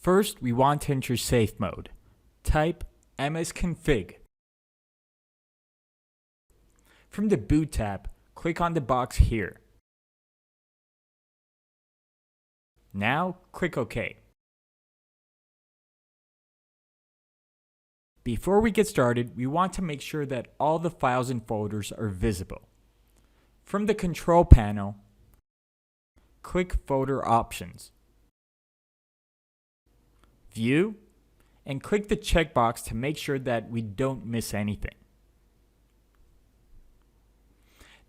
First, we want to enter safe mode. Type msconfig. From the boot tab, click on the box here. Now, click OK. Before we get started, we want to make sure that all the files and folders are visible. From the control panel, click Folder Options, View, and click the checkbox to make sure that we don't miss anything.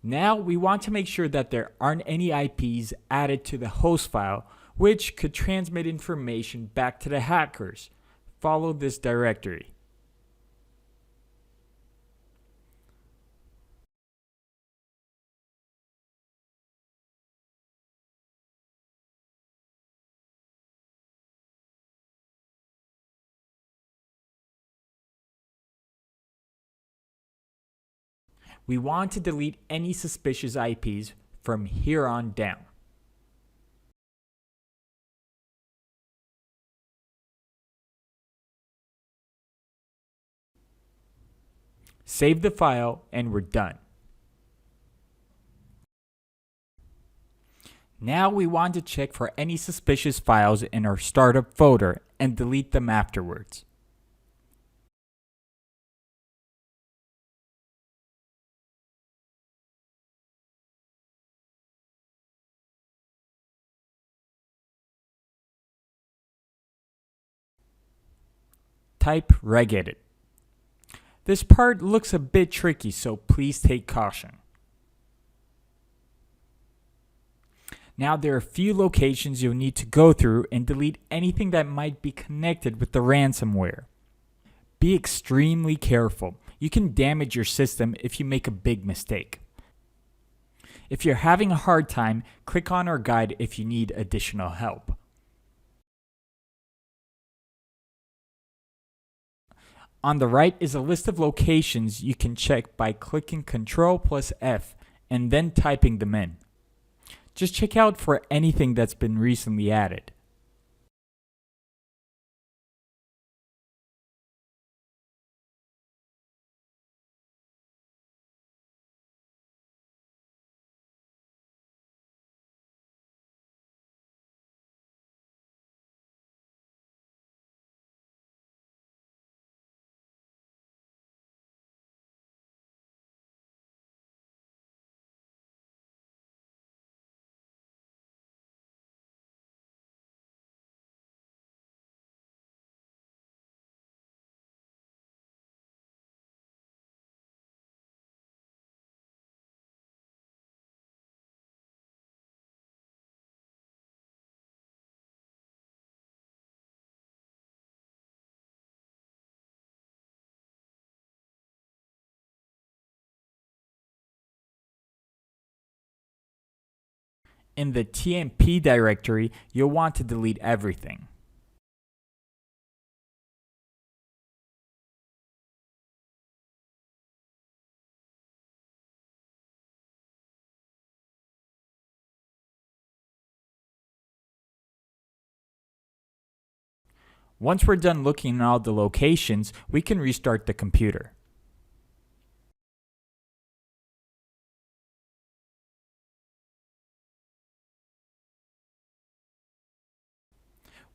Now we want to make sure that there aren't any IPs added to the host file which could transmit information back to the hackers. Follow this directory. We want to delete any suspicious IPs from here on down. Save the file and we're done. Now we want to check for any suspicious files in our startup folder and delete them afterwards. Type regedit. This part looks a bit tricky, so please take caution. Now there are a few locations you'll need to go through and delete anything that might be connected with the ransomware. Be extremely careful. You can damage your system if you make a big mistake. If you're having a hard time, click on our guide if you need additional help. On the right is a list of locations you can check by clicking Ctrl+F and then typing them in. Just check out for anything that's been recently added. In the TMP directory, you'll want to delete everything. Once we're done looking at all the locations, we can restart the computer.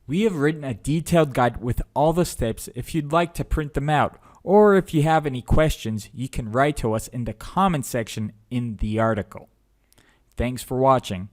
We have written a detailed guide with all the steps if you'd like to print them out, or if you have any questions, you can write to us in the comment section in the article. Thanks for watching.